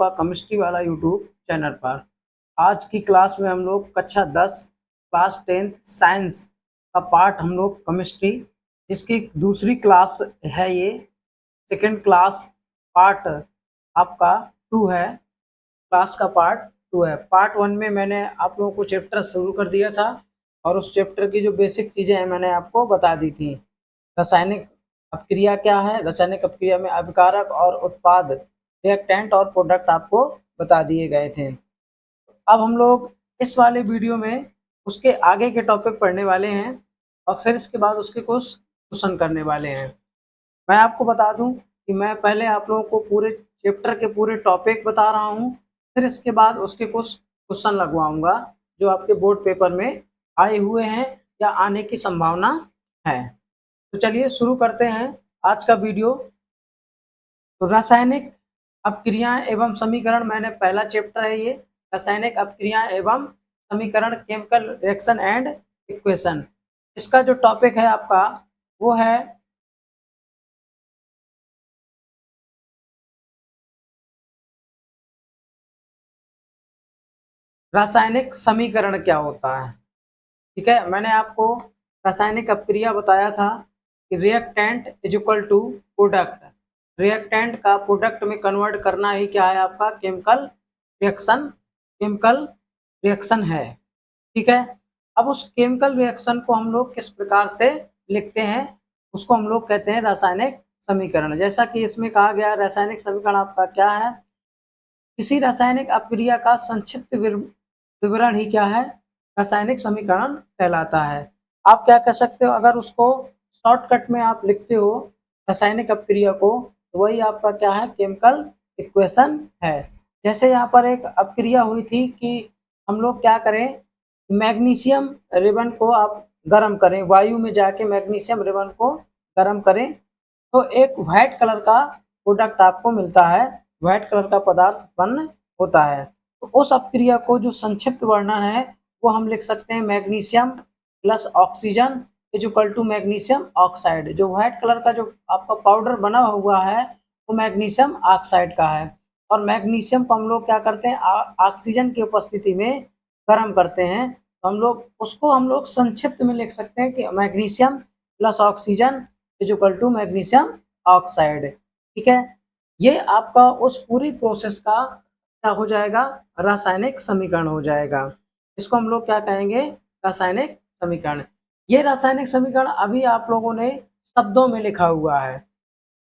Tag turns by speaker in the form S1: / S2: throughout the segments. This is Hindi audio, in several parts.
S1: का केमिस्ट्री वाला यूट्यूब चैनल पर। आज की क्लास में हम लोग कक्षा 10 क्लास 10 साइंस का पार्ट हम लोग केमिस्ट्री, जिसकी दूसरी क्लास है ये, सेकेंड क्लास पार्ट आपका 2 है। क्लास का पार्ट 2 है। पार्ट 1 में मैंने आप लोगों को चैप्टर शुरू कर दिया था और उस चैप्टर की जो बेसिक चीज़ें हैं मैंने आपको बता दी थी। रासायनिक अपक्रिया क्या है, रासायनिक अपक्रिया में अभिकारक और उत्पाद, रिएक्टेंट और प्रोडक्ट आपको बता दिए गए थे। अब हम लोग इस वाले वीडियो में उसके आगे के टॉपिक पढ़ने वाले हैं और फिर इसके बाद उसके कुछ क्वेश्चन करने वाले हैं। मैं आपको बता दूं कि मैं पहले आप लोगों को पूरे चैप्टर के पूरे टॉपिक बता रहा हूं, फिर इसके बाद उसके कुछ क्वेश्चन लगवाऊंगा जो आपके बोर्ड पेपर में आए हुए हैं या आने की संभावना है। तो चलिए शुरू करते हैं आज का वीडियो। तो रासायनिक अपक्रियाएं एवं समीकरण, मैंने पहला चैप्टर है ये, रासायनिक अपक्रियाएं एवं समीकरण, केमिकल रिएक्शन एंड इक्वेशन। इसका जो टॉपिक है आपका वो है रासायनिक समीकरण क्या होता है। ठीक है, मैंने आपको रासायनिक अपक्रिया बताया था कि reactant is equal to product, reactant का प्रोडक्ट में कन्वर्ट करना ही क्या है आपका केमिकल रिएक्शन, केमिकल रिएक्शन है। ठीक है, अब उस केमिकल रिएक्शन को हम लोग किस प्रकार से लिखते हैं उसको हम लोग कहते हैं रासायनिक समीकरण। जैसा कि इसमें कहा गया रासायनिक समीकरण आपका क्या है, किसी रासायनिक अपक्रिया का संक्षिप्त विवरण ही क्या है, रासायनिक समीकरण कहलाता है। आप क्या कह सकते हो, अगर उसको शॉर्टकट में आप लिखते हो रासायनिक अपक्रिया को, तो वही आपका क्या है केमिकल इक्वेशन है। जैसे यहाँ पर एक अपक्रिया हुई थी कि हम लोग क्या करें, मैग्नीशियम रिबन को आप गर्म करें, वायु में जाके मैग्नीशियम रिबन को गर्म करें तो एक व्हाइट कलर का प्रोडक्ट आपको मिलता है, व्हाइट कलर का पदार्थ उत्पन्न होता है। तो उस अपक्रिया को जो संक्षिप्त वर्णन है वो हम लिख सकते हैं magnesium plus oxygen is equal to magnesium oxide. जो व्हाइट कलर का जो आपका पाउडर बना हुआ है वो मैग्नीशियम ऑक्साइड का है। और मैग्नीशियम को हम लोग क्या करते हैं, ऑक्सीजन की उपस्थिति में गर्म करते हैं, तो हम लोग संक्षिप्त में लिख सकते हैं कि magnesium plus oxygen is equal to magnesium oxide. ठीक है, ये आपका उस पूरी प्रोसेस का क्या हो जाएगा, रासायनिक समीकरण हो जाएगा। इसको हम लोग क्या कहेंगे, रासायनिक समीकरण। ये रासायनिक समीकरण अभी आप लोगों ने शब्दों में लिखा हुआ है।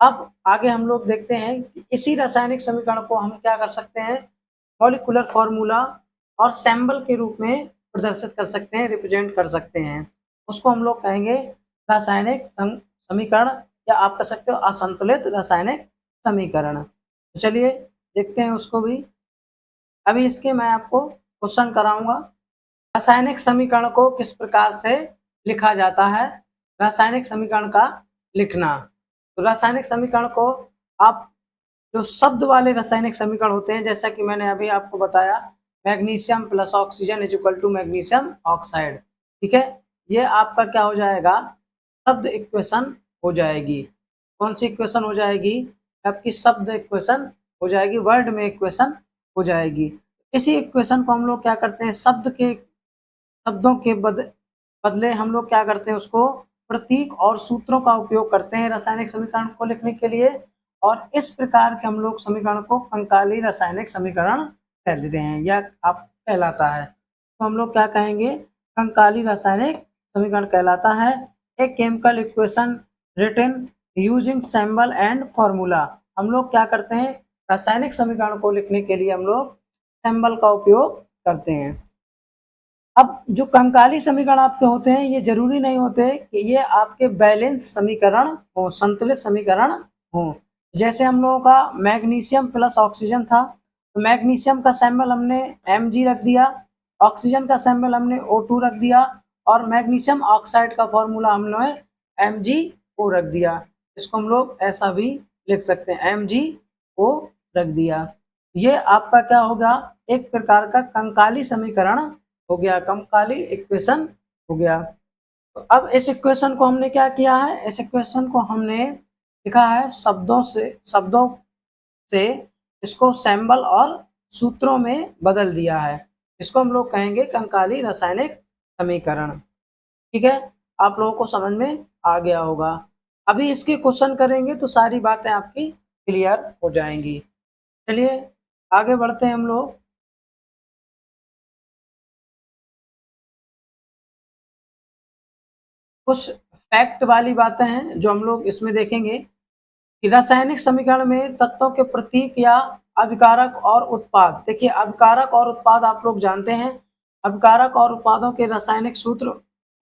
S1: अब आगे हम लोग देखते हैं कि इसी रासायनिक समीकरण को हम क्या कर सकते हैं, मॉलिक्यूलर फॉर्मूला और सैम्बल के रूप में प्रदर्शित कर सकते हैं, रिप्रेजेंट कर सकते हैं। उसको हम लोग कहेंगे रासायनिक समीकरण, या आप कह सकते हो असंतुलित रासायनिक समीकरण। तो चलिए देखते हैं उसको भी। अभी इसके मैं आपको क्वेश्चन कराऊंगा, रासायनिक समीकरण को किस प्रकार से लिखा जाता है, रासायनिक समीकरण का लिखना। तो रासायनिक समीकरण को आप जो शब्द वाले रासायनिक समीकरण होते हैं, जैसा कि मैंने अभी आपको बताया magnesium plus oxygen is equal to magnesium oxide. ठीक है, ये आपका क्या हो जाएगा, शब्द इक्वेशन हो जाएगी। कौन सी इक्वेशन हो जाएगी, आपकी शब्द इक्वेशन हो जाएगी, वर्ड में इक्वेशन हो जाएगी। इसी इक्वेशन को हम लोग क्या करते हैं, शब्दों के बदले हम लोग क्या करते हैं, उसको प्रतीक और सूत्रों का उपयोग करते हैं रासायनिक समीकरण को लिखने के लिए। और इस प्रकार के हम लोग समीकरण को कंकाली रासायनिक समीकरण कहते हैं, या आप कहलाता है। तो हम लोग क्या कहेंगे, कंकाली रासायनिक समीकरण कहलाता है। एक chemical equation written using symbol and formula. हम लोग क्या करते हैं, रासायनिक समीकरण को लिखने के लिए हम लोग सिंबल का उपयोग करते हैं। अब जो कंकाली समीकरण आपके होते हैं ये जरूरी नहीं होते कि ये आपके बैलेंस समीकरण हो, संतुलित समीकरण हो। जैसे हम लोगों का मैग्नीशियम प्लस ऑक्सीजन था, तो मैग्नीशियम का सिंबल हमने Mg रख दिया, ऑक्सीजन का सिंबल हमने O2 रख दिया, और मैग्नीशियम ऑक्साइड का फॉर्मूला हमने MgO रख दिया। इसको हम लोग ऐसा भी लिख सकते हैं, MgO रख दिया। ये आपका क्या होगा, एक प्रकार का कंकाली समीकरण हो गया, कंकाली इक्वेशन हो गया। तो अब इस इक्वेशन को हमने क्या किया है, इस इक्वेशन को हमने लिखा है शब्दों से इसको सिंबल और सूत्रों में बदल दिया है। इसको हम लोग कहेंगे कंकाली रासायनिक समीकरण। ठीक है, आप लोगों को समझ में आ गया होगा। अभी इसके क्वेश्चन करेंगे तो सारी बातें आपकी क्लियर हो जाएंगी। चलिए आगे बढ़ते हैं हम लोग। कुछ फैक्ट वाली बातें हैं जो हम लोग इसमें देखेंगे कि रासायनिक समीकरण में तत्वों के प्रतीक या अभिकारक और उत्पाद। देखिए अभिकारक और उत्पाद आप लोग जानते हैं। अभिकारक और उत्पादों के रासायनिक सूत्र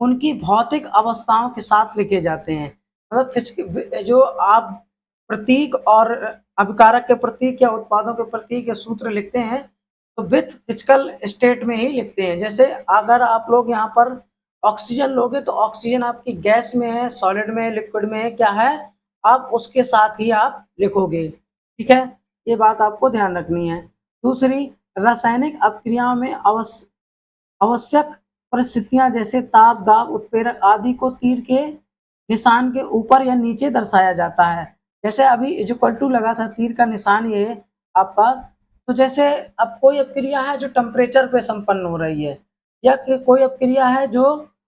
S1: उनकी भौतिक अवस्थाओं के साथ लिखे जाते हैं। मतलब जो आप प्रतीक और अभिकारक के प्रतीक या उत्पादों के प्रतीक या सूत्र लिखते हैं तो विथ फिजिकल स्टेट में ही लिखते हैं। जैसे अगर आप लोग यहाँ पर ऑक्सीजन लोगे तो ऑक्सीजन आपकी गैस में है, सॉलिड में है, लिक्विड में है, क्या है, आप उसके साथ ही आप लिखोगे। ठीक है, ये बात आपको ध्यान रखनी है। दूसरी, रासायनिक अपक्रियाओं में आवश्यक परिस्थितियां जैसे ताप, दाब, उत्प्रेरक आदि को तीर के निशान के ऊपर या नीचे दर्शाया जाता है। जैसे अभी इक्वल टू लगा था, तीर का निशान ये आपका। तो जैसे अब कोई अपक्रिया है जो टेम्परेचर पे संपन्न हो रही है, या कि कोई अपक्रिया है जो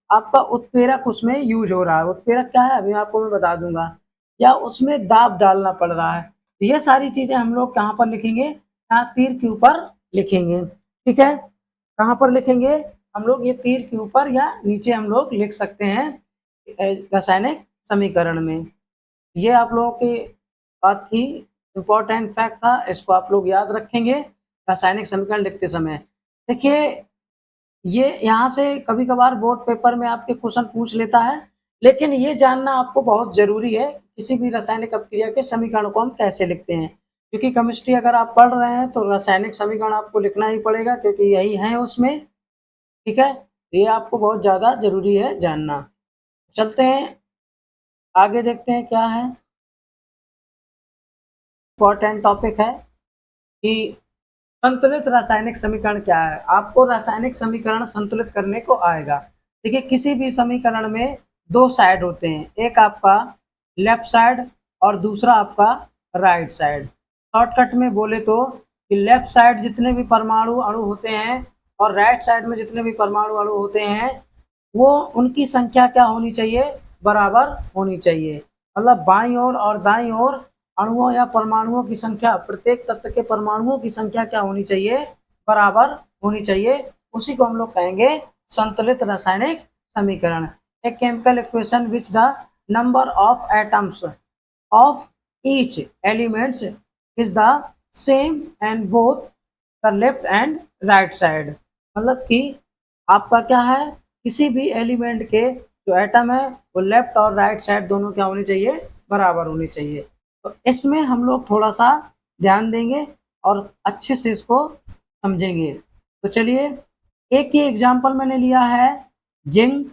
S1: आपका उत्प्रेरक उसमें यूज हो रहा है। उत्प्रेरक क्या है अभी आपको मैं बता दूंगा। या उसमें दाब डालना पड़ रहा है। तो ये सारी चीजें हम लोग कहाँ पर लिखेंगे, यहाँ तीर के ऊपर लिखेंगे। ठीक है, कहाँ पर लिखेंगे हम लोग, ये तीर के ऊपर या नीचे हम लोग लिख सकते हैं रासायनिक समीकरण में। ये आप लोगों की बात थी, इम्पोर्टेंट फैक्ट था, इसको आप लोग याद रखेंगे रासायनिक समीकरण लिखते समय। देखिए ये यहाँ से कभी कभार बोर्ड पेपर में आपके क्वेश्चन पूछ लेता है, लेकिन ये जानना आपको बहुत जरूरी है किसी भी रासायनिक अपक्रिया के समीकरण को हम कैसे लिखते हैं। क्योंकि केमिस्ट्री अगर आप पढ़ रहे हैं तो रासायनिक समीकरण आपको लिखना ही पड़ेगा, क्योंकि यही है उसमें। ठीक है, ये आपको बहुत ज़्यादा जरूरी है जानना। चलते हैं आगे, देखते हैं क्या है। इम्पोर्टेंट टॉपिक है कि संतुलित रासायनिक समीकरण क्या है। आपको रासायनिक समीकरण संतुलित करने को आएगा। देखिए किसी भी समीकरण में दो साइड होते हैं, एक आपका लेफ्ट साइड और दूसरा आपका राइट साइड। शॉर्टकट में बोले तो कि लेफ्ट साइड जितने भी परमाणु अणु होते हैं और राइट साइड में जितने भी परमाणु अणु होते हैं वो उनकी संख्या क्या होनी चाहिए, बराबर होनी चाहिए। मतलब बाईं ओर और दाईं ओर अणुओं या परमाणुओं की संख्या, प्रत्येक तत्व के परमाणुओं की संख्या क्या होनी चाहिए, बराबर होनी चाहिए। उसी को हम लोग कहेंगे संतुलित रासायनिक समीकरण। A chemical equation which the number of atoms of each elements is the same and both the left and right side. मतलब कि आपका क्या है, किसी भी एलिमेंट के जो एटम है वो लेफ्ट और राइट साइड दोनों क्या होनी चाहिए, बराबर होनी चाहिए। तो इसमें हम लोग थोड़ा सा ध्यान देंगे और अच्छे से इसको समझेंगे। तो चलिए एक ही एग्जांपल मैंने लिया है, zinc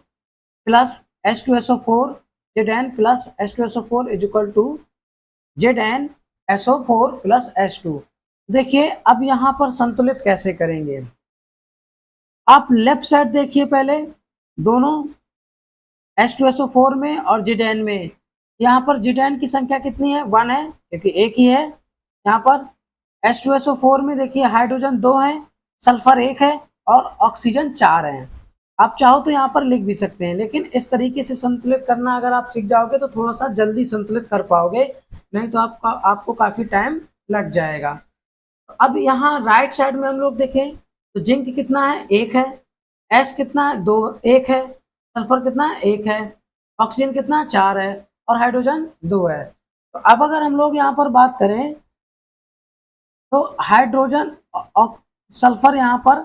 S1: plus H2SO4 Zn plus H2SO4 is equal to ZnSO4 plus H2। देखिए अब यहाँ पर संतुलित कैसे करेंगे। आप लेफ्ट साइड देखिए पहले, दोनों H2SO4 में और Zn में। यहाँ पर Zn की संख्या कितनी है, 1 है, क्योंकि एक ही है। यहाँ पर H2SO4 में देखिए हाइड्रोजन 2 है, सल्फर 1 है और ऑक्सीजन 4 है। आप चाहो तो यहाँ पर लिख भी सकते हैं, लेकिन इस तरीके से संतुलित करना अगर आप सीख जाओगे तो थोड़ा सा जल्दी संतुलित कर पाओगे, नहीं तो आपको काफी टाइम लग जाएगा। अब यहाँ राइट साइड में हम लोग देखें तो जिंक कितना है, 1 है। एस कितना है, 2, 1 है। सल्फर कितना है, 1 है। ऑक्सीजन कितना है, 4 है। और हाइड्रोजन 2 है। तो अब अगर हम लोग यहाँ पर बात करें तो हाइड्रोजन और सल्फर, यहाँ पर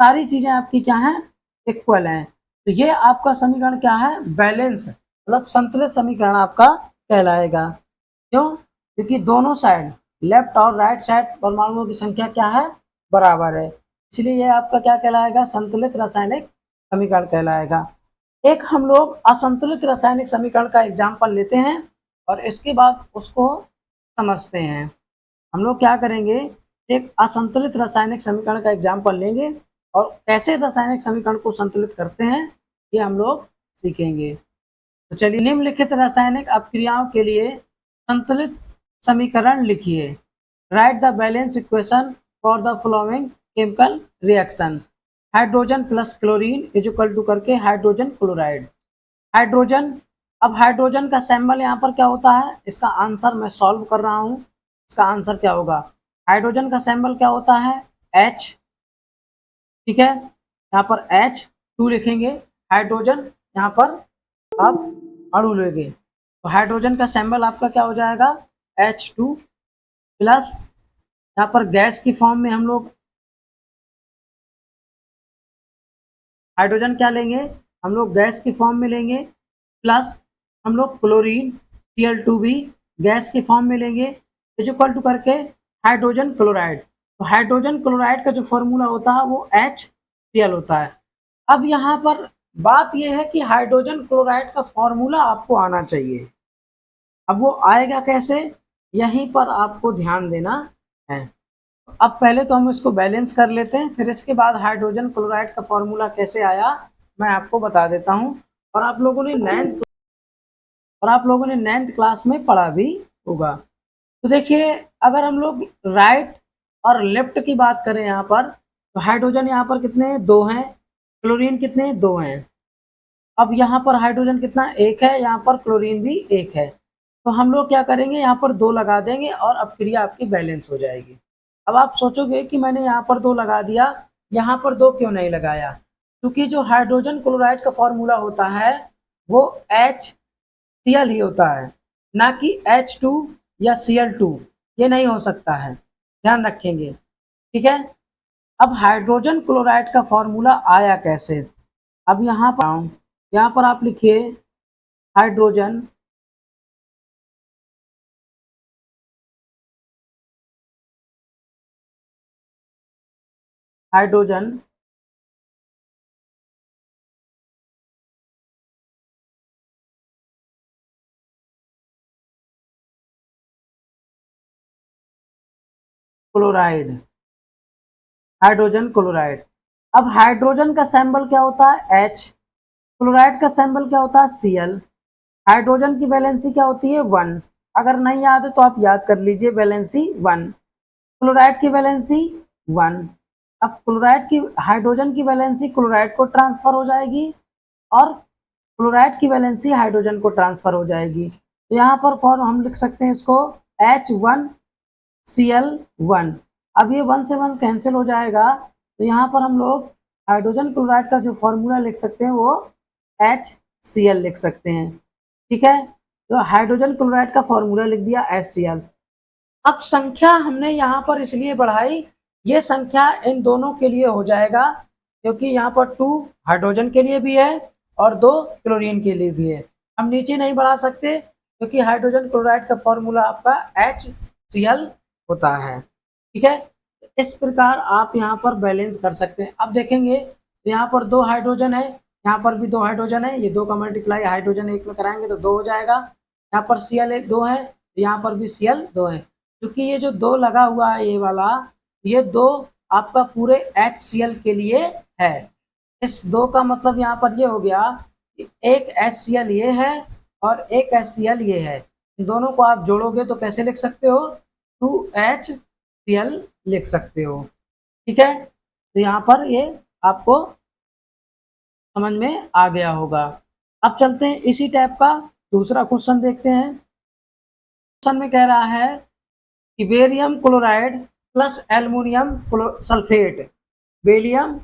S1: सारी चीजें आपकी क्या हैं, इक्वल हैं। तो ये आपका समीकरण क्या है, बैलेंस, मतलब संतुलित समीकरण आपका कहलाएगा। क्यों, क्योंकि दोनों साइड लेफ्ट और राइट साइड परमाणुओं की संख्या क्या है, बराबर है। इसलिए ये आपका क्या कहलाएगा, संतुलित रासायनिक समीकरण कहलाएगा। एक हम लोग असंतुलित रासायनिक समीकरण का एग्जाम्पल लेते हैं और इसके बाद उसको समझते हैं। हम लोग क्या करेंगे, एक असंतुलित रासायनिक समीकरण का एग्जाम्पल लेंगे और कैसे रासायनिक समीकरण को संतुलित करते हैं ये हम लोग सीखेंगे। तो चलिए निम्नलिखित रासायनिक अपक्रियाओं के लिए संतुलित समीकरण लिखिए। Write the balance equation for the following chemical reaction. Hydrogen plus chlorine is equal to करके हाइड्रोजन क्लोराइड। हाइड्रोजन, अब हाइड्रोजन का सिंबल यहाँ पर क्या होता है, इसका आंसर मैं सॉल्व कर रहा हूँ। इसका आंसर क्या होगा, हाइड्रोजन का सिंबल क्या होता है, H। ठीक है, यहाँ पर H2 लिखेंगे। हाइड्रोजन यहाँ पर आप अणु लेंगे, तो हाइड्रोजन का सिंबल आपका क्या हो जाएगा, H2 प्लस, यहाँ पर गैस की फॉर्म में हम लोग हाइड्रोजन क्या लेंगे, हम लोग गैस की फॉर्म में लेंगे, प्लस हम लोग क्लोरीन Cl2 भी गैस की फॉर्म में लेंगे, इज इक्वल टू करके हाइड्रोजन क्लोराइड। तो हाइड्रोजन क्लोराइड का जो फॉर्मूला होता है वो HCl होता है। अब यहाँ पर बात यह है कि हाइड्रोजन क्लोराइड का फॉर्मूला आपको आना चाहिए। अब वो आएगा कैसे, यहीं पर आपको ध्यान देना है। अब पहले तो हम इसको बैलेंस कर लेते हैं, फिर इसके बाद हाइड्रोजन क्लोराइड का फॉर्मूला कैसे आया मैं आपको बता देता हूँ। और आप लोगों ने नाइन्थ क्लास में पढ़ा भी होगा। तो देखिए, अगर हम लोग राइट और लेफ्ट की बात करें यहाँ पर, तो हाइड्रोजन यहाँ पर कितने, दो हैं। क्लोरीन कितने, दो हैं। अब यहाँ पर हाइड्रोजन कितना, एक है। यहाँ पर क्लोरीन भी एक है। तो हम लोग क्या करेंगे, यहाँ पर दो लगा देंगे और अब क्रिया आपकी बैलेंस हो जाएगी। अब आप सोचोगे कि मैंने यहाँ पर दो लगा दिया, यहाँ पर दो क्यों नहीं लगाया, क्योंकि जो हाइड्रोजन क्लोराइड का फॉर्मूला होता है वो HCl ही होता है, ना कि H2 या Cl2। ये नहीं हो सकता है, ध्यान रखेंगे। ठीक है, अब हाइड्रोजन क्लोराइड का फॉर्मूला आया कैसे, अब यहाँ पर आप लिखिए hydrogen hydrogen chloride, hydrogen chloride. अब हाइड्रोजन का सिंबल क्या होता है, H। क्लोराइड का सिंबल क्या होता है, Cl। हाइड्रोजन की वैलेंसी क्या होती है, 1। अगर नहीं याद है तो आप याद कर लीजिए, वैलेंसी 1। क्लोराइड की वैलेंसी 1। अब क्लोराइड की, हाइड्रोजन की वैलेंसी क्लोराइड को ट्रांसफर हो जाएगी और क्लोराइड की वैलेंसी हाइड्रोजन को ट्रांसफर हो जाएगी। तो यहाँ पर फॉर्म हम लिख सकते हैं इसको H1Cl1। अब ये 1 से 1 कैंसिल हो जाएगा, तो यहाँ पर हम लोग हाइड्रोजन क्लोराइड का जो फॉर्मूला लिख सकते हैं वो HCl लिख सकते हैं। ठीक है, तो हाइड्रोजन क्लोराइड का फॉर्मूला लिख दिया HCl। अब संख्या हमने यहाँ पर इसलिए बढ़ाई, ये संख्या इन दोनों के लिए हो जाएगा, क्योंकि यहाँ पर 2 हाइड्रोजन के लिए भी है और 2 क्लोरीन के लिए भी है। हम नीचे नहीं बढ़ा सकते, क्योंकि हाइड्रोजन क्लोराइड का फॉर्मूला आपका HCl होता है। ठीक है, इस प्रकार आप यहाँ पर बैलेंस कर सकते हैं। अब देखेंगे, तो यहाँ पर 2 हाइड्रोजन है, यहाँ पर भी 2 हाइड्रोजन है, ये 2 का मल्टीप्लाई हाइड्रोजन एक में कराएंगे तो 2 हो जाएगा। यहाँ पर Cl एक 2 है, तो यहाँ पर भी Cl 2 है। क्योंकि ये जो 2 लगा हुआ है ये वाला, ये 2 आपका पूरे HCl के लिए है। इस 2 का मतलब यहाँ पर ये हो गया कि एक HCl ये है और एक HCl ये है। इन दोनों को आप जोड़ोगे तो कैसे लिख सकते हो, 2HCl लिख सकते हो। ठीक है, तो यहाँ पर ये आपको समझ में आ गया होगा। अब चलते हैं इसी टाइप का दूसरा क्वेश्चन देखते हैं। क्वेश्चन में कह रहा है कि barium chloride plus aluminium sulphate, barium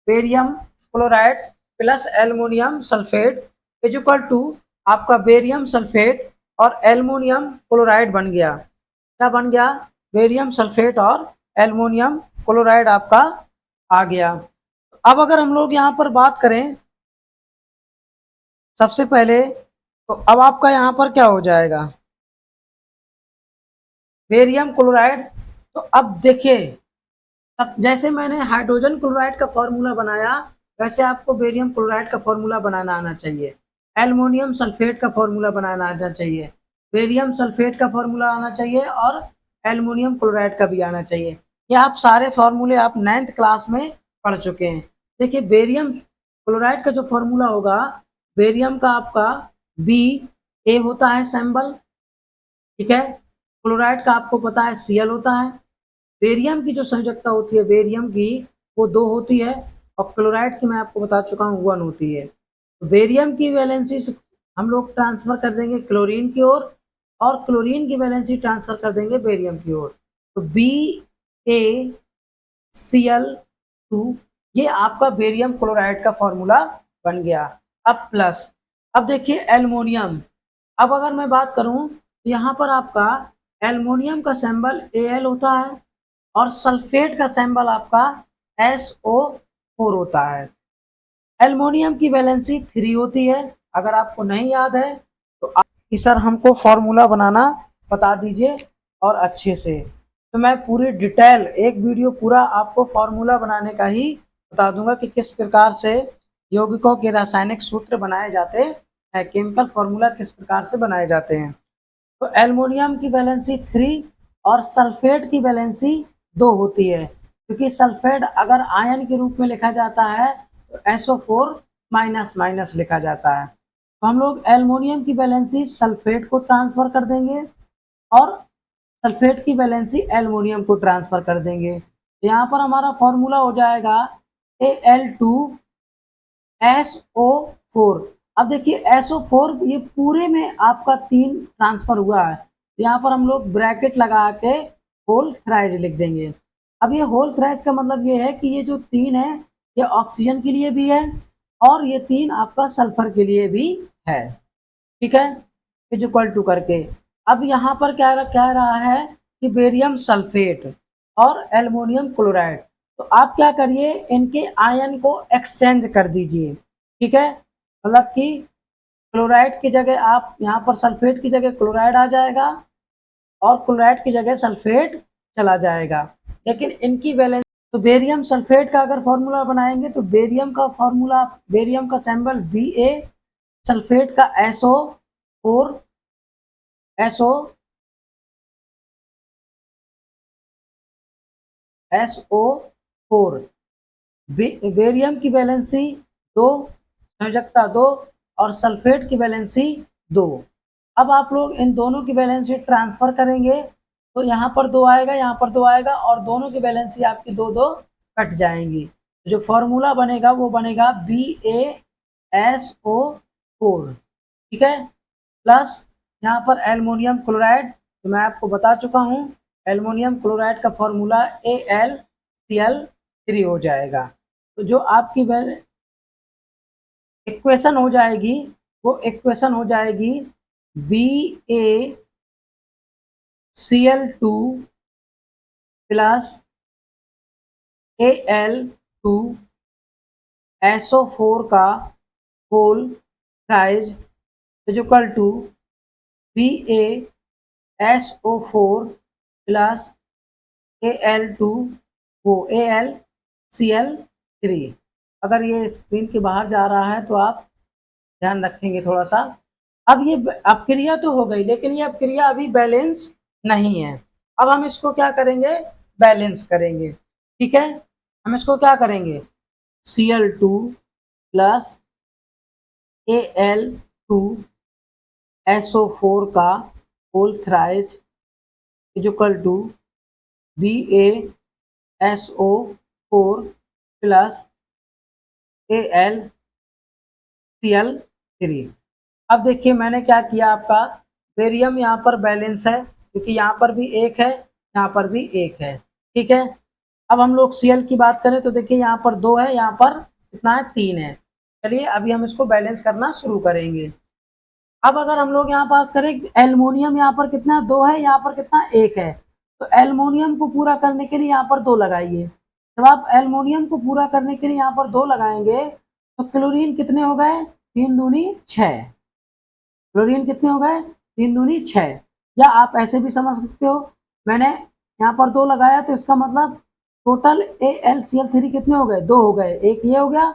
S1: barium chloride plus aluminium sulphate is equal to आपका बेरियम सल्फेट और एल्युमिनियम क्लोराइड बन गया। क्या बन गया, बेरियम सल्फेट और एल्युमिनियम क्लोराइड आपका आ गया। अब अगर हम लोग यहाँ पर बात करें सबसे पहले, तो अब आपका यहाँ पर क्या हो जाएगा, बेरियम क्लोराइड। तो अब देखिए, अब जैसे मैंने हाइड्रोजन क्लोराइड का फॉर्मूला बनाया, वैसे आपको बेरियम क्लोराइड का फॉर्मूला बनाना आना चाहिए, एल्युमिनियम सल्फेट का फॉर्मूला बनाना आना चाहिए, बेरियम सल्फेट का फॉर्मूला आना चाहिए और एल्युमिनियम क्लोराइड का भी आना चाहिए। ये आप सारे फॉर्मूले आप 9th क्लास में पढ़ चुके हैं। देखिए, बेरियम क्लोराइड का जो फॉर्मूला होगा, बेरियम का आपका Ba होता है सिंबल। ठीक है, क्लोराइड का आपको पता है Cl होता है। बेरियम की जो संयोजकता होती है बेरियम की वो 2 होती है और क्लोराइड की मैं आपको बता चुका हूँ 1 होती है। तो बेरियम की वैलेंसी हम लोग ट्रांसफर कर देंगे क्लोरीन की ओर और क्लोरीन की वैलेंसी ट्रांसफर कर देंगे बेरियम की ओर। तो BaCl2 ये आपका बेरियम क्लोराइड का फॉर्मूला बन गया। अब प्लस, अब देखिए एल्युमिनियम। अब अगर मैं बात करूं तो यहाँ पर आपका एल्युमिनियम का सिंबल Al होता है और सल्फेट का सिंबल आपका SO4 होता है। एल्युमिनियम की वैलेंसी 3 होती है। अगर आपको नहीं याद है तो आप सर हमको फॉर्मूला बनाना बता दीजिए और अच्छे से, तो मैं पूरी डिटेल एक वीडियो पूरा आपको फॉर्मूला बनाने का ही बता दूंगा कि किस प्रकार से यौगिकों के रासायनिक सूत्र बनाए जाते हैं, केमिकल फॉर्मूला किस प्रकार से बनाए जाते हैं। तो एल्युमिनियम की वैलेंसी 3 और सल्फेट की वैलेंसी 2 होती है, क्योंकि सल्फेट अगर आयन के रूप में लिखा जाता है तो SO4 माइनस माइनस लिखा जाता है। तो हम लोग एल्युमिनियम की वैलेंसी सल्फेट को ट्रांसफर कर देंगे और सल्फेट की वैलेंसी एल्युमिनियम को ट्रांसफर कर देंगे। तो यहाँ पर हमारा फॉर्मूला हो जाएगा Al2SO4। अब देखिए SO4 ये पूरे में आपका 3 ट्रांसफर हुआ है, यहाँ पर हम लोग ब्रैकेट लगा के होल थ्राइज लिख देंगे। अब ये होल थ्राइज का मतलब ये है कि ये जो 3 है ये ऑक्सीजन के लिए भी है और ये 3 आपका सल्फर के लिए भी है, ठीक है, इज इक्वल टू करके। अब यहाँ पर क्या कह रहा है कि बेरियम सल्फेट और एल्युमिनियम क्लोराइड, तो आप क्या करिए इनके आयन को एक्सचेंज कर दीजिए, ठीक है, मतलब कि क्लोराइड की जगह आप यहाँ पर सल्फेट की जगह क्लोराइड आ जाएगा और क्लोराइड की जगह सल्फेट चला जाएगा, लेकिन इनकी वैलेंस, तो बेरियम सल्फेट का अगर फॉर्मूला बनाएंगे तो बेरियम का फॉर्मूला, बेरियम का सिंबल Ba, सल्फेट का SO4 SO4। बेरियम की वैलेंसी 2, संयोजकता 2 और सल्फेट की वैलेंसी 2। अब आप लोग इन दोनों की वैलेंसी ट्रांसफर करेंगे तो यहाँ पर 2 आएगा, यहाँ पर 2 आएगा और दोनों की वैलेंसी आपकी 2 2 कट जाएंगी। जो फॉर्मूला बनेगा वो बनेगा BaSO4, ठीक है, प्लस यहाँ पर एल्युमिनियम क्लोराइड, तो मैं आपको बता चुका हूँ एल्युमिनियम क्लोराइड का फॉर्मूला AlCl3 हो जाएगा। तो जो आपकी इक्वेशन हो जाएगी वो इक्वेशन हो जाएगी BaCl2 प्लस Al2SO4 का होल साइज is equal to BaSO4 plus Al2 वो AlCl3। अगर ये स्क्रीन के बाहर जा रहा है तो आप ध्यान रखेंगे थोड़ा सा। अब ये अपक्रिया तो हो गई, लेकिन ये अपक्रिया अभी बैलेंस नहीं है। अब हम इसको क्या करेंगे, बैलेंस करेंगे, ठीक है। हम इसको क्या करेंगे, Cl2 प्लस Al2SO4 का whole thrice is equal to BaSO4 plus AlCl3। अब देखिए मैंने क्या किया, आपका बेरियम यहाँ पर बैलेंस है क्योंकि यहाँ पर भी एक है, यहाँ पर भी एक है, ठीक है। अब हम लोग Cl की बात करें तो देखिए यहाँ पर 2 है, यहाँ पर कितना है, 3 है। चलिए अभी हम इसको बैलेंस करना शुरू करेंगे। अब अगर हम लोग यहाँ बात करें एल्युमिनियम यहाँ पर कितना 2 है, यहाँ पर कितना 1 है, तो एल्युमिनियम को पूरा करने के लिए यहाँ पर 2 लगाइए। जब आप एल्युमिनियम को पूरा करने के लिए यहाँ पर 2 लगाएंगे तो क्लोरीन कितने हो गए, 3 दूनी 6। क्लोरीन कितने हो गए, 3 दूनी 6। या आप ऐसे भी समझ सकते हो, मैंने यहाँ पर 2 लगाया तो इसका मतलब टोटल AlCl3 कितने हो गए, 2 हो गए, एक ये हो गया,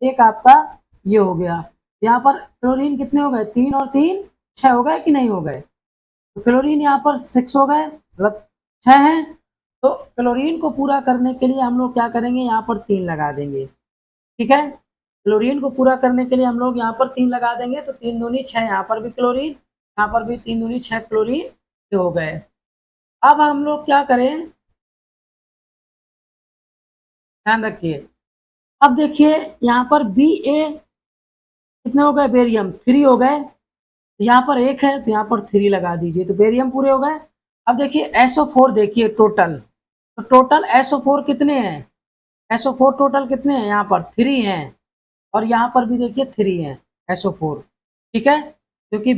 S1: एक आपका ये हो गया। यहाँ पर क्लोरीन कितने हो गए, 3 और 3 6 हो गए कि नहीं हो गए, तो क्लोरीन यहाँ पर 6 हो गए, मतलब 6 हैं। तो क्लोरीन को पूरा करने के लिए हम लोग क्या करेंगे, यहाँ पर 3 लगा देंगे, ठीक है। क्लोरीन को पूरा करने के लिए हम लोग यहाँ पर 3 लगा देंगे तो 3 दूनी 6, यहाँ पर भी क्लोरीन, यहाँ पर भी 3 दूनी 6 क्लोरीन हो गए। अब हम लोग क्या करें, ध्यान रखिए। अब देखिए यहाँ पर बी ए कितने हो गए, बेरियम 3 हो गए, यहाँ पर 1 है तो यहाँ पर 3 लगा दीजिए, तो बेरियम पूरे हो गए। अब देखिए SO4 देखिए टोटल, तो टोटल SO4 कितने हैं, SO4 टोटल कितने हैं, यहाँ पर 3 हैं, और यहाँ पर भी देखिए 3 हैं SO4, ठीक है, क्योंकि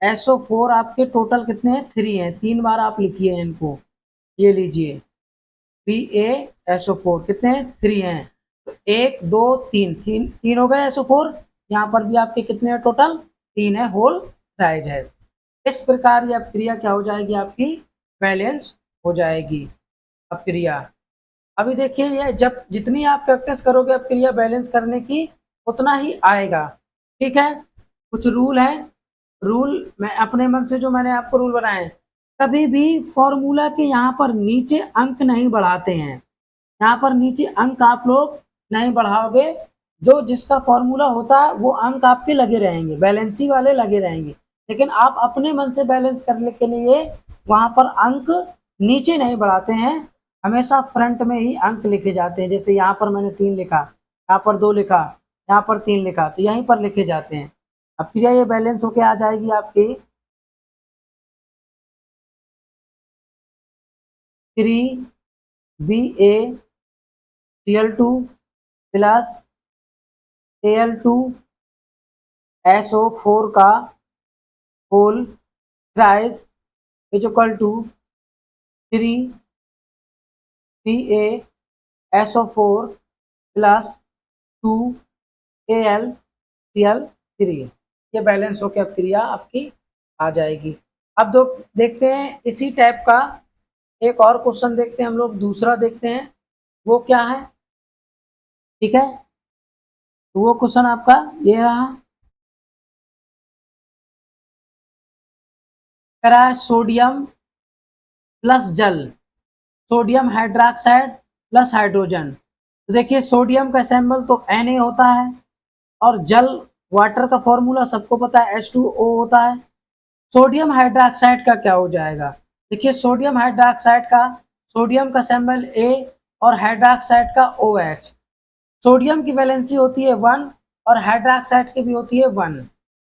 S1: BaSO4 आपके टोटल कितने हैं, 3 हैं, 3 बार आप लिखिए इनको, ये लीजिए BaSO4 कितने हैं, 3 हैं, तो 1 2 3 3 3 हो गए SO4, यहाँ पर भी आपके कितने हैं टोटल, 3 है, होल राइज है। इस प्रकार ये अपक्रिया क्या हो जाएगी, आपकी बैलेंस हो जाएगी अपक्रिया। अभी देखिए ये जब जितनी आप प्रैक्टिस करोगे अपक्रिया बैलेंस करने की, उतना ही आएगा, ठीक है। कुछ रूल है, रूल मैं अपने मन से जो मैंने आपको रूल बनाए हैं, कभी भी फॉर्मूला के यहाँ पर नीचे अंक नहीं बढ़ाते हैं, यहाँ पर नीचे अंक आप लोग नहीं बढ़ाओगे, जो जिसका फॉर्मूला होता है वो अंक आपके लगे रहेंगे, बैलेंसी वाले लगे रहेंगे, लेकिन आप अपने मन से बैलेंस करने के लिए वहाँ पर अंक नीचे नहीं बढ़ाते हैं, हमेशा फ्रंट में ही अंक लिखे जाते हैं। जैसे यहाँ पर मैंने 3 लिखा, यहाँ पर 2 लिखा, यहाँ पर 3 लिखा, तो यहीं पर लिखे जाते हैं। अब क्रिया ये बैलेंस होके आ जाएगी आपकी 3BaCl2 प्लस Al2SO4 का whole thrice is equal to 3BaSO4 plus 2AlCl3, ये बैलेंस होकर अब क्रिया आपकी आ जाएगी। अब देखते हैं इसी टाइप का एक और क्वेश्चन देखते हैं हम लोग, दूसरा देखते हैं वो क्या है, ठीक है। तो वो क्वेश्चन आपका ये रहा, कह रहा है सोडियम प्लस जल, सोडियम हाइड्रोक्साइड प्लस हाइड्रोजन। तो देखिए सोडियम का सैंबल तो Na होता है, और जल वाटर का फॉर्मूला सबको पता है H2O होता है। सोडियम हाइड्रोक्साइड का क्या हो जाएगा, देखिए सोडियम हाइड्रोक्साइड का, सोडियम का सैंबल A और हाइड्रोक्साइड का OH, सोडियम की वैलेंसी होती है 1 और हाइड्रोक्साइड की भी होती है 1,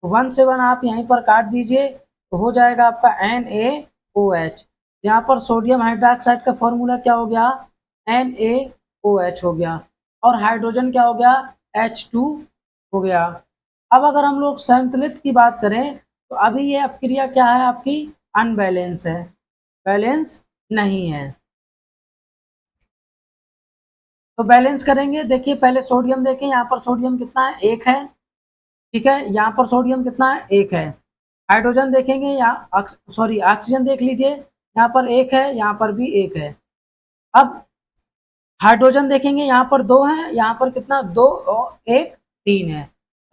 S1: तो 1 से 1 आप यहीं पर काट दीजिए, तो हो जाएगा आपका NaOH। यहाँ पर सोडियम हाइड्रोक्साइड का फॉर्मूला क्या हो गया, NaOH हो गया, और हाइड्रोजन क्या हो गया, H2 हो गया। अब अगर हम लोग संतुलित की बात करें, तो अभी ये अपक्रिया क्या है आपकी, अनबैलेंस है, बैलेंस नहीं है। तो बैलेंस करेंगे, देखिए पहले सोडियम देखें, यहाँ पर सोडियम कितना है, 1 है, ठीक है, यहाँ पर सोडियम कितना है, 1 है। हाइड्रोजन देखेंगे, यहाँ सॉरी ऑक्सीजन देख लीजिए, यहाँ पर 1 है, यहाँ पर भी 1 है। अब हाइड्रोजन देखेंगे, यहाँ पर 2 है, यहाँ पर कितना, 2 और 1 3 है।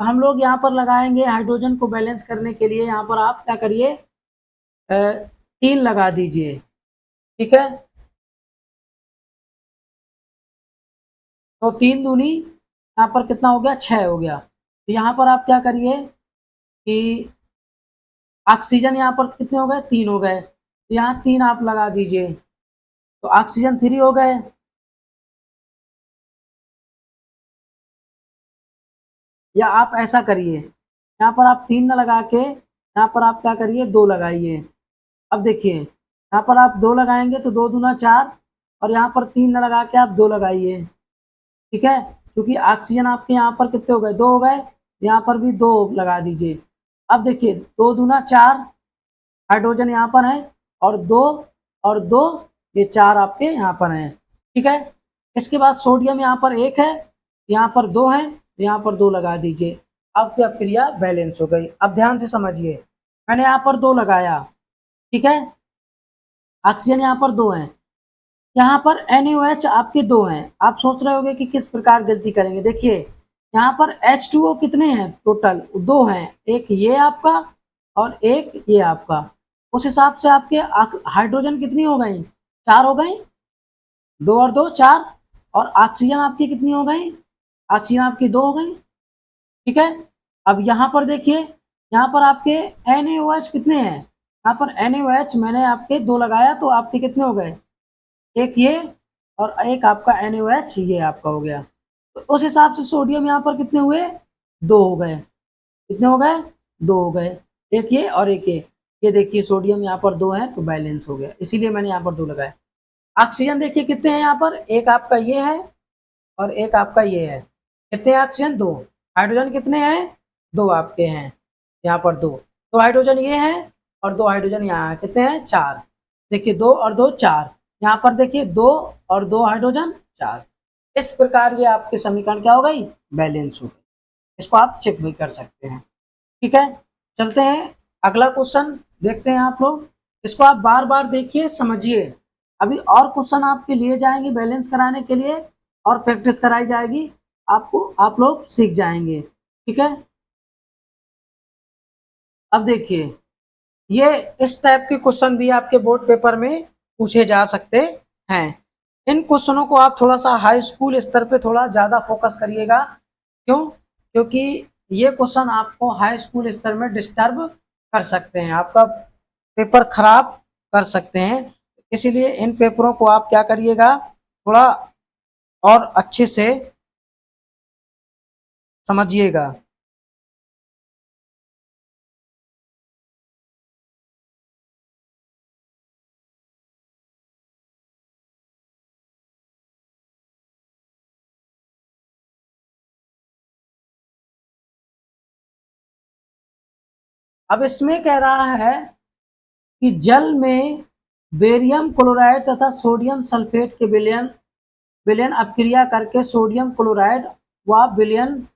S1: तो हम लोग यहाँ पर लगाएंगे हाइड्रोजन को बैलेंस करने के लिए, यहाँ पर आप क्या करिए, 3 लगा दीजिए, ठीक है। तो 3 दूनी यहाँ पर कितना हो गया, 6 हो गया। तो यहाँ पर आप क्या करिए कि ऑक्सीजन यहाँ पर कितने हो गए, 3 हो गए, तो यहाँ 3 आप लगा दीजिए, तो ऑक्सीजन 3 हो गए। या आप ऐसा करिए, यहाँ पर आप 3 न लगा के यहाँ पर आप क्या करिए, 2 लगाइए। अब देखिए यहाँ पर आप 2 लगाएंगे तो 2 दूना 4, और यहाँ पर 3 न लगा के आप 2 लगाइए, ठीक है, क्योंकि ऑक्सीजन आपके यहाँ पर कितने हो गए, 2 हो गए, यहाँ पर भी 2 लगा दीजिए। अब देखिए 2 दूना 4, हाइड्रोजन यहाँ पर है, और 2 ये 4 आपके यहाँ पर हैं, ठीक है। इसके बाद सोडियम यहाँ पर 1 है, यहाँ पर 2 है, यहाँ पर 2 लगा दीजिए। अब क्या क्रिया बैलेंस हो गई। अब ध्यान से समझिए, मैंने यहाँ पर 2 लगाया, ठीक है, ऑक्सीजन यहाँ पर 2 है, यहाँ पर NaOH आपके 2 हैं। आप सोच रहे होंगे कि किस प्रकार गलती करेंगे, देखिए यहाँ पर H2O कितने हैं टोटल, 2 हैं, एक ये आपका और एक ये आपका, उस हिसाब से आपके हाइड्रोजन कितनी हो गई, 4 हो गई, 2 और 2 4, और ऑक्सीजन आपकी कितनी हो गई, ऑक्सीजन आपकी 2 हो गई, ठीक है। अब यहाँ पर देखिए, यहाँ पर आपके NaOH कितने हैं, यहाँ पर NaOH मैंने आपके 2 लगाया तो आपके कितने हो गए, एक ये और एक आपका NaOH ये आपका हो गया। तो उस हिसाब से सोडियम यहाँ पर कितने हुए, 2 हो गए। कितने हो गए, 2 हो गए, एक ये और एक ये देखिए सोडियम यहाँ पर 2 है तो बैलेंस हो गया, इसीलिए मैंने यहाँ पर 2 लगाया। ऑक्सीजन देखिए कितने हैं यहाँ पर, एक आपका ये है और एक आपका ये है। कितने ऑक्सीजन, 2। हाइड्रोजन कितने हैं, 2 आपके हैं यहाँ पर, 2 हाइड्रोजन ये हैं और 2 हाइड्रोजन यहाँ है, कितने हैं, 4। देखिए 2 और 2 4, यहाँ पर देखिए 2 और 2 हाइड्रोजन 4। इस प्रकार ये आपके समीकरण क्या हो गई, बैलेंस हो गई। इसको आप चेक भी कर सकते हैं। ठीक है, चलते हैं अगला क्वेश्चन देखते हैं आप लोग। इसको आप बार बार देखिए, समझिए। अभी और क्वेश्चन आपके लिए जाएंगे बैलेंस कराने के लिए और प्रैक्टिस कराई जाएगी आपको, आप लोग सीख जाएंगे। ठीक है, अब देखिए ये इस टाइप के क्वेश्चन भी आपके बोर्ड पेपर में पूछे जा सकते हैं। इन क्वेश्चनों को आप थोड़ा सा हाई स्कूल स्तर पे थोड़ा ज़्यादा फोकस करिएगा। क्यों, क्योंकि ये क्वेश्चन आपको हाई स्कूल स्तर में डिस्टर्ब कर सकते हैं, आपका पेपर खराब कर सकते हैं। इसीलिए इन पेपरों को आप क्या करिएगा, थोड़ा और अच्छे से समझिएगा। अब इसमें कह रहा है कि जल में बेरियम क्लोराइड तथा सोडियम सल्फेट के विलयन विलयन अपक्रिया करके सोडियम क्लोराइड व विलयन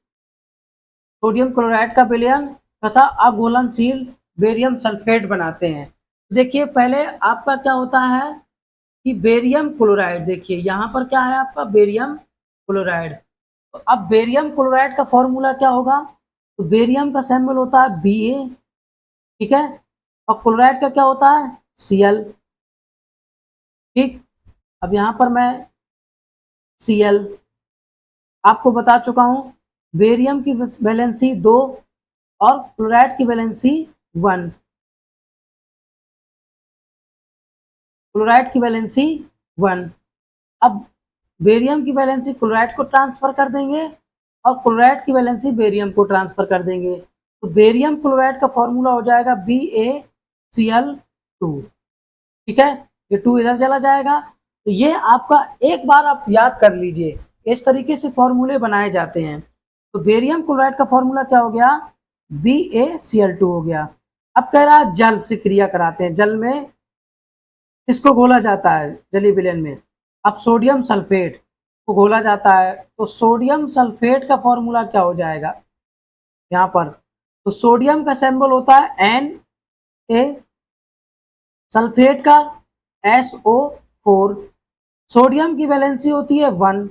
S1: सोडियम क्लोराइड का विलयन तथा अघुलनशील बेरियम सल्फेट बनाते हैं। देखिए पहले आपका क्या होता है कि बेरियम क्लोराइड, देखिए यहाँ पर क्या है आपका बेरियम क्लोराइड। तो अब बेरियम क्लोराइड का फॉर्मूला क्या होगा, तो बेरियम का सिंबल होता है Ba, ठीक है, और क्लोराइड का क्या होता है Cl। ठीक, अब यहाँ पर मैं Cl आपको बता चुका हूँ, बेरियम की वैलेंसी 2 और क्लोराइड की वैलेंसी 1, क्लोराइड की वैलेंसी 1। अब बेरियम की वैलेंसी क्लोराइड को ट्रांसफर कर देंगे और क्लोराइड की वैलेंसी बेरियम को ट्रांसफर कर देंगे, तो बेरियम क्लोराइड का फॉर्मूला हो जाएगा BaCl2। ठीक है, ये 2 इधर चला जाएगा। तो ये आपका एक बार आप याद कर लीजिए, इस तरीके से फॉर्मूले बनाए जाते हैं। तो बेरियम क्लोराइड का फॉर्मूला क्या हो गया, BaCl2 हो गया। अब कह रहा है जल से क्रिया कराते हैं, जल में इसको घोला जाता है जलीय विलयन में। अब सोडियम सल्फेट को घोला जाता है, तो सोडियम सल्फेट का फॉर्मूला क्या हो जाएगा यहाँ पर, तो सोडियम का सिंबल होता है Na, सल्फेट का SO4। सोडियम की वैलेंसी होती है 1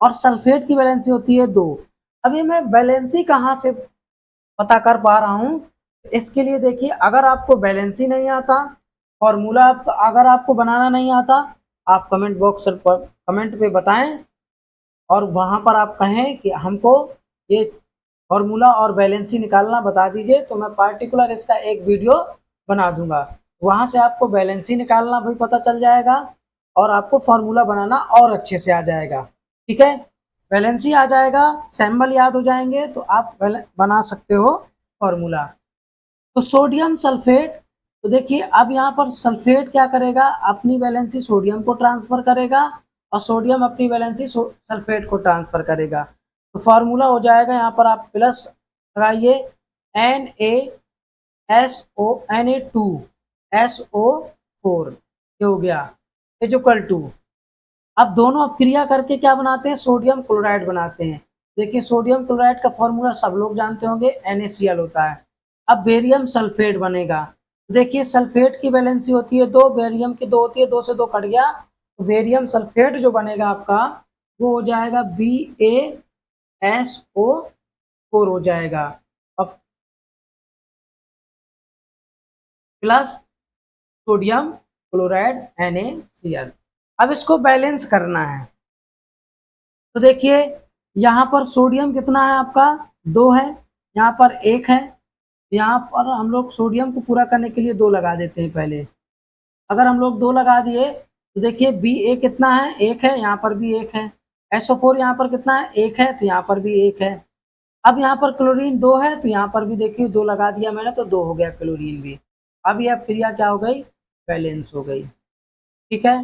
S1: और सल्फेट की वैलेंसी होती है 2। अभी मैं वैलेंसी कहाँ से पता कर पा रहा हूँ, इसके लिए देखिए अगर आपको बैलेंस ही नहीं आता, फॉर्मूला अगर आपको बनाना नहीं आता, आप कमेंट बॉक्स पर कमेंट पे बताएं और वहां पर आप कहें कि हमको ये फॉर्मूला और बैलेंसी निकालना बता दीजिए, तो मैं पार्टिकुलर इसका एक वीडियो बना दूंगा। वहां से आपको बैलेंसी निकालना भी पता चल जाएगा और आपको फॉर्मूला बनाना और अच्छे से आ जाएगा। ठीक है, बैलेंसी आ जाएगा, सैम्बल याद हो जाएंगे तो आप बना सकते हो फॉर्मूला। तो सोडियम सल्फेट, तो देखिए अब यहाँ पर सल्फेट क्या करेगा, अपनी वैलेंसी सोडियम को ट्रांसफर करेगा और सोडियम अपनी वैलेंसी सल्फेट को ट्रांसफर करेगा। तो फॉर्मूला हो जाएगा, यहाँ पर आप प्लस लगाइए Na2SO4, ये हो गया इक्वल टू। अब दोनों अब क्रिया करके क्या बनाते हैं, सोडियम क्लोराइड बनाते हैं। देखिए सोडियम क्लोराइड का फॉर्मूला सब लोग जानते होंगे NaCl होता है। अब बेरियम सल्फेट बनेगा, देखिए सल्फेट की वैलेंसी होती है 2, बेरियम की 2 होती है, 2 से 2 कट गया, तो बेरियम सल्फेट जो बनेगा आपका वो हो जाएगा BaSO4 हो जाएगा। अब प्लस सोडियम क्लोराइड NaCl। अब इसको बैलेंस करना है, तो देखिए यहाँ पर सोडियम कितना है आपका 2 है, यहाँ पर 1 है, यहाँ पर हम लोग सोडियम को पूरा करने के लिए 2 लगा देते हैं पहले। अगर हम लोग 2 लगा दिए तो देखिए Ba कितना है, 1 है, यहाँ पर भी 1 है। SO4 यहाँ पर कितना है, 1 है, तो यहाँ पर भी 1 है। अब यहाँ पर क्लोरीन 2 है, तो यहाँ पर भी देखिए 2 लगा दिया मैंने, तो 2 हो गया क्लोरीन भी। अब यह क्रिया क्या हो गई, बैलेंस हो गई। ठीक है,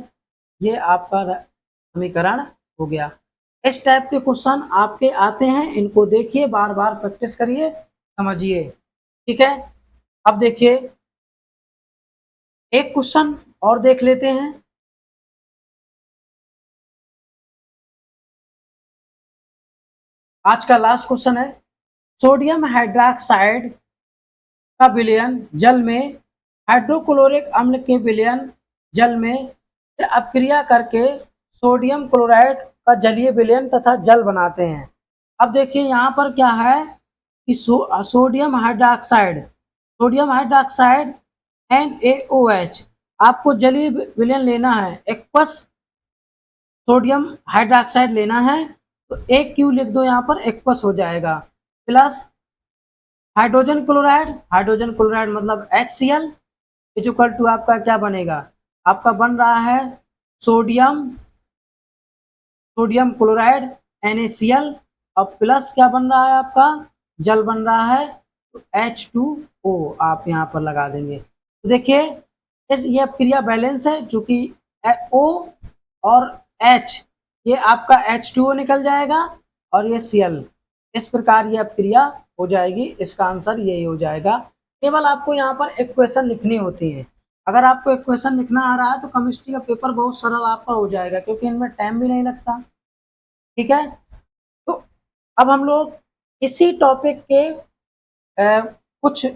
S1: ये आपका समीकरण हो गया। इस टाइप के क्वेश्चन आपके आते हैं, इनको देखिए, बार बार प्रैक्टिस करिए, समझिए। ठीक है, अब देखिए एक क्वेश्चन और देख लेते हैं। आज का लास्ट क्वेश्चन है, सोडियम हाइड्रोक्साइड का विलयन जल में हाइड्रोक्लोरिक अम्ल के विलयन जल में अपक्रिया करके सोडियम क्लोराइड का जलीय विलयन तथा जल बनाते हैं। अब देखिए यहाँ पर क्या है कि सोडियम हाइड्रोक्साइड NaOH आपको जलीय विलयन लेना है, एक्वस सोडियम हाइड्रोक्साइड लेना है, तो 1 क्यू लिख दो, यहाँ पर एक्वस हो जाएगा, प्लस हाइड्रोजन क्लोराइड मतलब HCl इक्वल टू आपका क्या बनेगा, आपका बन रहा है सोडियम क्लोराइड NaCl, और प्लस क्या बन रहा है आपका, जल बन रहा है, तो H2O आप यहाँ पर लगा देंगे। तो देखिए ये क्रिया बैलेंस है, जो कि O और H ये आपका H2O निकल जाएगा और ये Cl, इस प्रकार ये क्रिया हो जाएगी। इसका आंसर यही हो जाएगा। केवल आपको यहाँ पर इक्वेशन लिखनी होती है। अगर आपको इक्वेशन लिखना आ रहा है तो केमिस्ट्री का पेपर बहुत सरल आपका हो जाएगा, क्योंकि इनमें टाइम भी नहीं लगता। ठीक है, तो अब हम लोग इसी टॉपिक के कुछ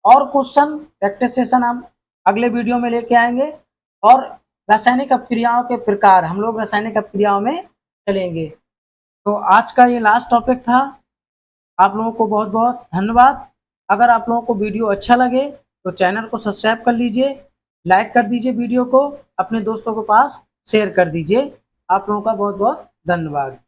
S1: और क्वेश्चन प्रैक्टिस सेशन हम अगले वीडियो में लेके आएंगे, और रासायनिक अपक्रियाओं के प्रकार हम लोग रासायनिक अपक्रियाओं में चलेंगे। तो आज का ये लास्ट टॉपिक था। आप लोगों को बहुत बहुत धन्यवाद। अगर आप लोगों को वीडियो अच्छा लगे तो चैनल को सब्सक्राइब कर लीजिए, लाइक कर दीजिए, वीडियो को अपने दोस्तों के पास शेयर कर दीजिए। आप लोगों का बहुत बहुत धन्यवाद।